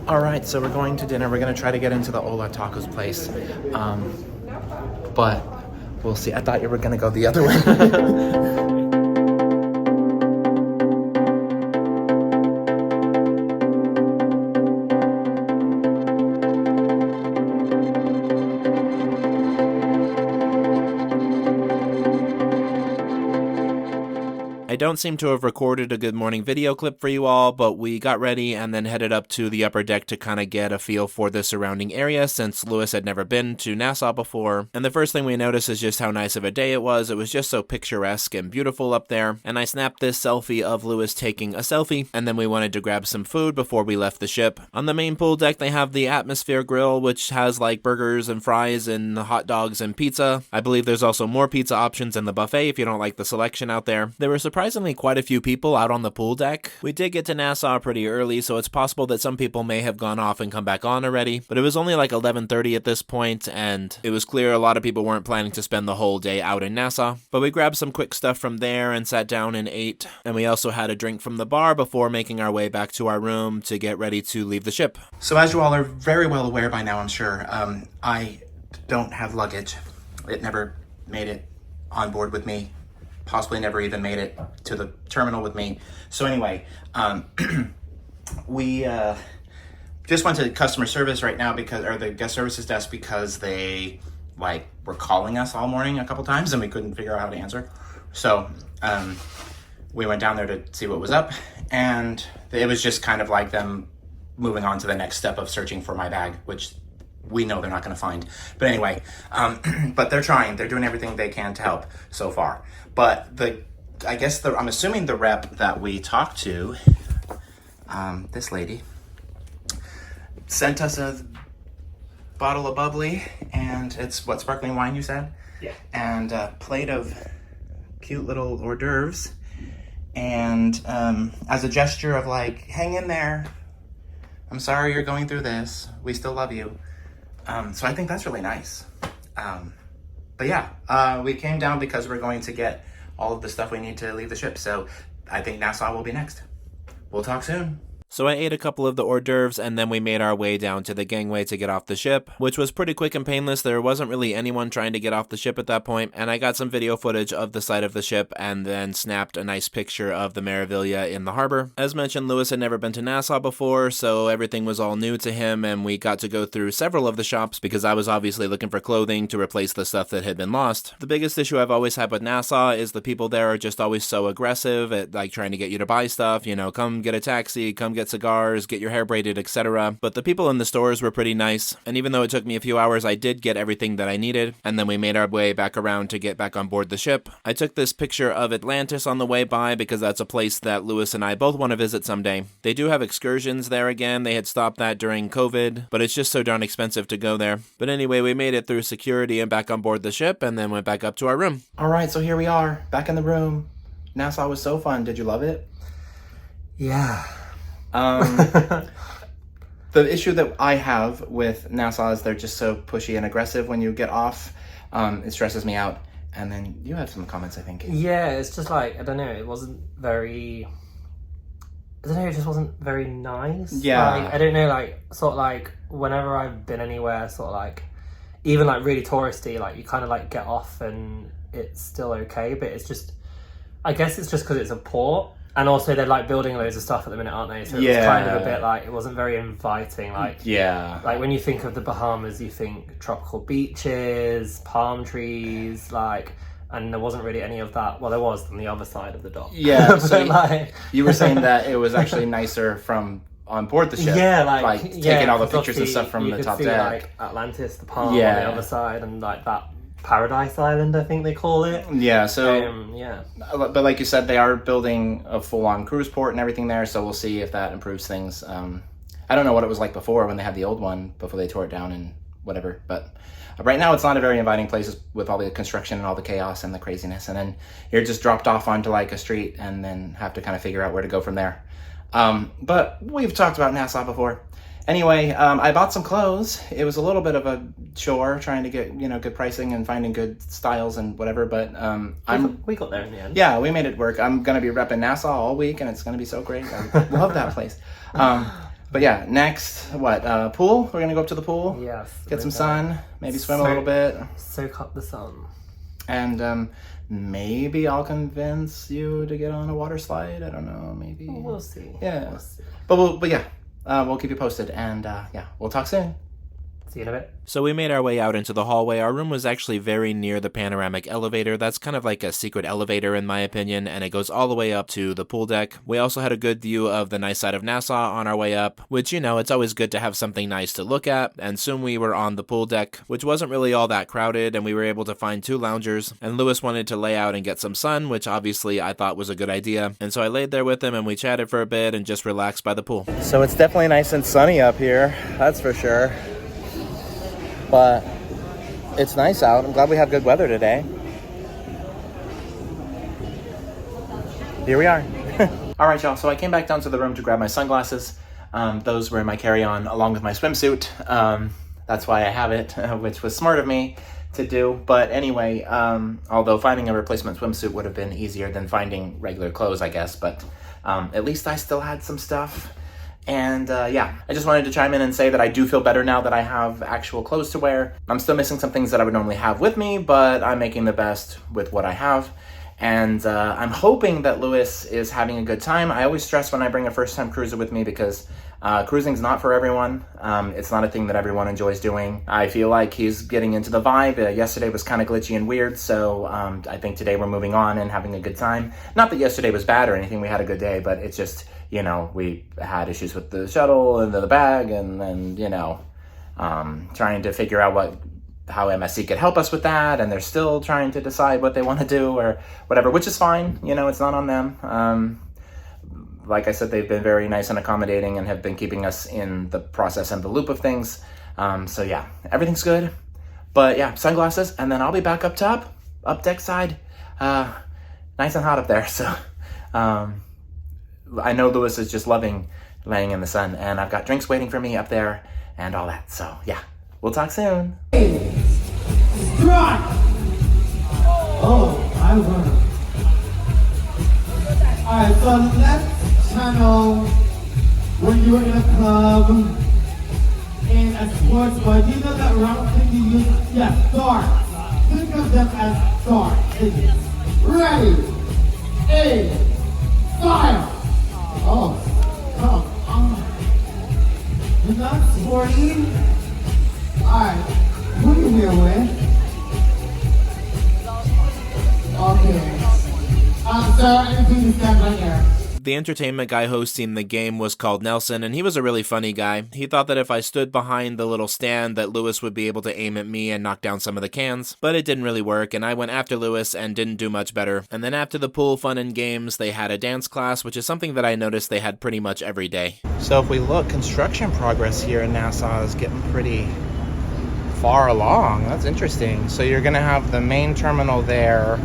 All right, so we're going to dinner. We're going to try to get into the Hola Tacos place. But we'll see. I thought you were going to go the other way. I don't seem to have recorded a good morning video clip for you all, but we got ready and then headed up to the upper deck to kind of get a feel for the surrounding area since Lewis had never been to Nassau before. And the first thing we noticed is just how nice of a day it was. It was just so picturesque and beautiful up there. And I snapped this selfie of Lewis taking a selfie, and then we wanted to grab some food before we left the ship. On the main pool deck, they have the Atmosphere Grill, which has like burgers and fries and hot dogs and pizza. I believe there's also more pizza options in the buffet if you don't like the selection out there. There were surprisingly quite a few people out on the pool deck. We did get to Nassau pretty early, so it's possible that some people may have gone off and come back on already, but it was only like 11:30 at this point, and it was clear a lot of people weren't planning to spend the whole day out in Nassau. But we grabbed some quick stuff from there and sat down and ate, and we also had a drink from the bar before making our way back to our room to get ready to leave the ship. So as you all are very well aware by now, I'm sure, I don't have luggage. It never made it on board with me. Possibly never even made it to the terminal with me. So anyway, we just went to customer service right now or the guest services desk because they were calling us all morning a couple times and we couldn't figure out how to answer. So we went down there to see what was up, and it was just kind of like them moving on to the next step of searching for my bag, which we know they're not going to find. But anyway, but they're trying. They're doing everything they can to help so far. But I'm assuming the rep that we talked to, this lady, sent us a bottle of bubbly, and it's what, sparkling wine you said? Yeah. And a plate of cute little hors d'oeuvres. And as a gesture of hang in there. I'm sorry you're going through this. We still love you. So I think that's really nice. But yeah, we came down because we're going to get all of the stuff we need to leave the ship. So I think Nassau will be next. We'll talk soon. So I ate a couple of the hors d'oeuvres, and then we made our way down to the gangway to get off the ship, which was pretty quick and painless. There wasn't really anyone trying to get off the ship at that point, and I got some video footage of the side of the ship and then snapped a nice picture of the Meraviglia in the harbor. As mentioned, Lewis had never been to Nassau before, so everything was all new to him, and we got to go through several of the shops because I was obviously looking for clothing to replace the stuff that had been lost. The biggest issue I've always had with Nassau is the people there are just always so aggressive at trying to get you to buy stuff, come get a taxi, come get cigars, get your hair braided, etc. But the people in the stores were pretty nice, and even though it took me a few hours, I did get everything that I needed, and then we made our way back around to get back on board the ship. I took this picture of Atlantis on the way by because that's a place that Lewis and I both want to visit someday. They do have excursions there again. They had stopped that during COVID, but it's just so darn expensive to go there. But anyway, we made it through security and back on board the ship, and then went back up to our room. All right, so here we are, back in the room. Nassau was so fun. Did you love it? Yeah. The issue that I have with Nassau is they're just so pushy and aggressive when you get off. It stresses me out. And then you have some comments, I think. Yeah, it's just I don't know, it just wasn't very nice. Yeah. I don't know, whenever I've been anywhere, even really touristy, you kind of get off and it's still okay, but it's just, I guess it's just because it's a port. And also they're building loads of stuff at the minute, aren't they? So it's kind of a bit it wasn't very inviting. When you think of the Bahamas, you think tropical beaches, palm trees, and there wasn't really any of that. Well, there was on the other side of the dock. Yeah, so you were saying that it was actually nicer from on board the ship. Yeah, taking all the pictures and stuff from the top deck. Atlantis, the palm on the other side, and that Paradise Island, I think they call it. Yeah, so but like you said, they are building a full-on cruise port and everything there, so we'll see if that improves things. I don't know what it was like before when they had the old one, before they tore it down and whatever, but right now it's not a very inviting place with all the construction and all the chaos and the craziness, and then you're just dropped off onto a street and then have to kind of figure out where to go from there. But we've talked about Nassau before. Anyway, I bought some clothes. It was a little bit of a chore trying to get, good pricing and finding good styles and whatever, but we got there in the end. Yeah, we made it work. I'm going to be repping Nassau all week, and it's going to be so great. I love that place. But yeah, next, pool? We're gonna go up to the pool? Yes. Get some sun, maybe swim a little bit. Soak up the sun. And maybe I'll convince you to get on a water slide. I don't know, maybe. We'll see. Yeah. We'll see. But yeah, we'll keep you posted. And yeah, we'll talk soon. See you in a bit. So we made our way out into the hallway. Our room was actually very near the panoramic elevator. That's kind of like a secret elevator in my opinion, and it goes all the way up to the pool deck. We also had a good view of the nice side of Nassau on our way up, which, you know, it's always good to have something nice to look at, and soon we were on the pool deck, which wasn't really all that crowded, and we were able to find 2 loungers, and Lewis wanted to lay out and get some sun, which obviously I thought was a good idea, and so I laid there with him and we chatted for a bit and just relaxed by the pool. So it's definitely nice and sunny up here, that's for sure. But it's nice out. I'm glad we have good weather today. Here we are. All right, y'all. So I came back down to the room to grab my sunglasses. Those were in my carry-on along with my swimsuit. That's why I have it, which was smart of me to do. But anyway, although finding a replacement swimsuit would have been easier than finding regular clothes, I guess. But at least I still had some stuff. And yeah, I just wanted to chime in and say that I do feel better now that I have actual clothes to wear. I'm still missing some things that I would normally have with me, but I'm making the best with what I have. And I'm hoping that Lewis is having a good time. I always stress when I bring a first-time cruiser with me because cruising's not for everyone. It's not a thing that everyone enjoys doing. I feel like he's getting into the vibe. Yesterday was kind of glitchy and weird, so I think today we're moving on and having a good time. Not that yesterday was bad or anything. We had a good day, but it's just, you know, we had issues with the shuttle and the bag, and then, you know, trying to figure out how MSC could help us with that, and they're still trying to decide what they want to do or whatever, which is fine. You know, it's not on them. Like I said, they've been very nice and accommodating and have been keeping us in the process and the loop of things. So yeah, everything's good. But yeah, sunglasses, and then I'll be back up top, up deck side. Nice and hot up there, so I know Lewis is just loving laying in the sun, and I've got drinks waiting for me up there and all that. So yeah, we'll talk soon. Strike! Oh, I won. Alright, so left channel when you were in a club, in a sports bar, do you know that round thing you use? Yeah, darts. Think of them as darts. Ready, aim, fire! Oh, come on. You're not sporty? Alright, who are you here with? Okay. Sir, anything to stand right there. The entertainment guy hosting the game was called Nelson, and he was a really funny guy. He thought that if I stood behind the little stand that Lewis would be able to aim at me and knock down some of the cans, but it didn't really work, and I went after Lewis and didn't do much better. And then after the pool fun and games, they had a dance class, which is something that I noticed they had pretty much every day. So if we look, construction progress here in Nassau is getting pretty far along. That's interesting. So you're gonna have the main terminal there,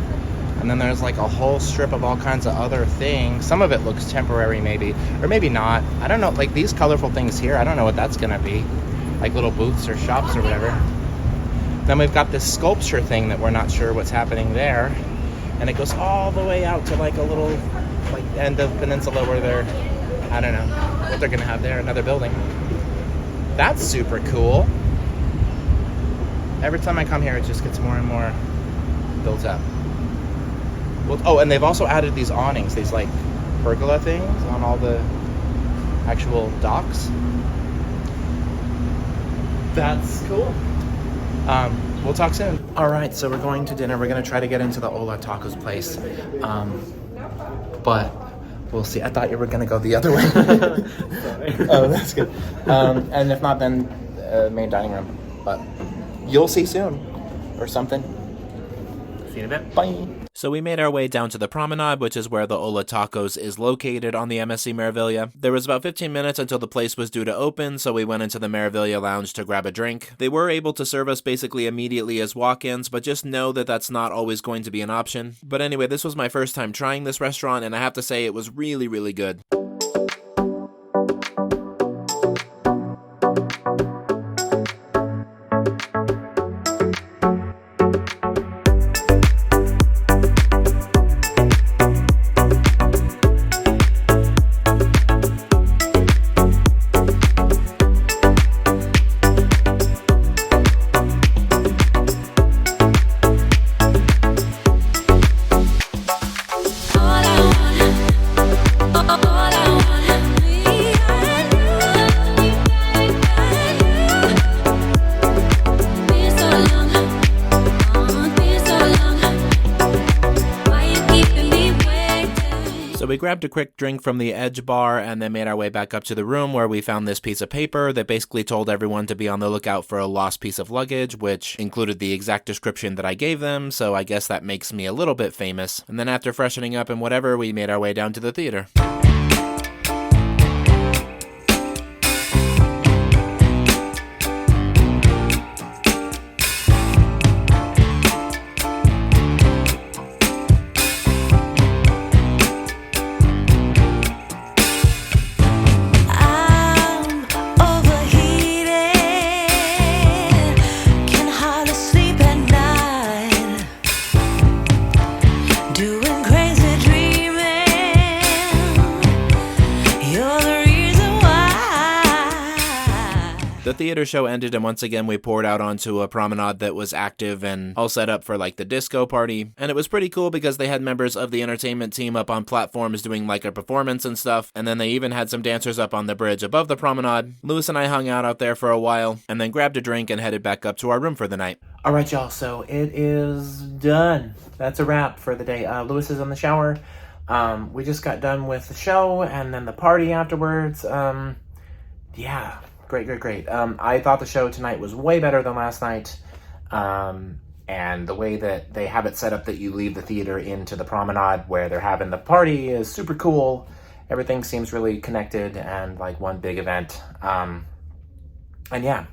and then there's like a whole strip of all kinds of other things. Some of it looks temporary maybe, or maybe not. I don't know, like these colorful things here, I don't know what that's gonna be. Like little booths or shops or whatever. Then we've got this sculpture thing that we're not sure what's happening there. And it goes all the way out to like a little like end of peninsula where they're, I don't know what they're gonna have there, another building. That's super cool. Every time I come here, it just gets more and more built up. Well, oh, and they've also added these awnings, these like pergola things on all the actual docks. That's cool. We'll talk soon. All right, so we're going to dinner. We're gonna try to get into the Hola Tacos place, but we'll see. I thought you were gonna go the other way. Oh, that's good. And if not, then main dining room. But you'll see soon, or something. See you in a bit. Bye. So we made our way down to the promenade, which is where the Hola Tacos is located on the MSC Meraviglia. There was about 15 minutes until the place was due to open, so we went into the Meraviglia lounge to grab a drink. They were able to serve us basically immediately as walk-ins, but just know that that's not always going to be an option. But anyway, this was my first time trying this restaurant, and I have to say it was really, really good. we grabbed a quick drink from the Edge bar and then made our way back up to the room where we found this piece of paper that basically told everyone to be on the lookout for a lost piece of luggage, which included the exact description that I gave them, so I guess that makes me a little bit famous. And then after freshening up and whatever, we made our way down to the theater. The theater show ended, and once again we poured out onto a promenade that was active and all set up for like the disco party. And it was pretty cool because they had members of the entertainment team up on platforms doing like a performance and stuff, and then they even had some dancers up on the bridge above the promenade. Lewis and I hung out there for a while, and then grabbed a drink and headed back up to our room for the night. Alright, y'all, so it is done. That's a wrap for the day. Lewis is in the shower. We just got done with the show and then the party afterwards. Yeah. Great. I thought the show tonight was way better than last night. And the way that they have it set up that you leave the theater into the promenade where they're having the party is super cool. Everything seems really connected and like one big event. And yeah.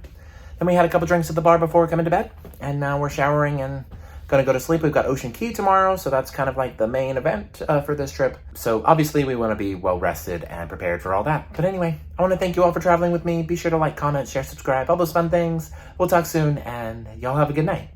Then we had a couple drinks at the bar before coming to bed. And now we're showering and gonna go to sleep. We've got Ocean Key tomorrow, so that's kind of like the main event for this trip. So obviously we want to be well rested and prepared for all that. But anyway, I want to thank you all for traveling with me. Be sure to like, comment, share, subscribe, all those fun things. We'll talk soon, and y'all have a good night.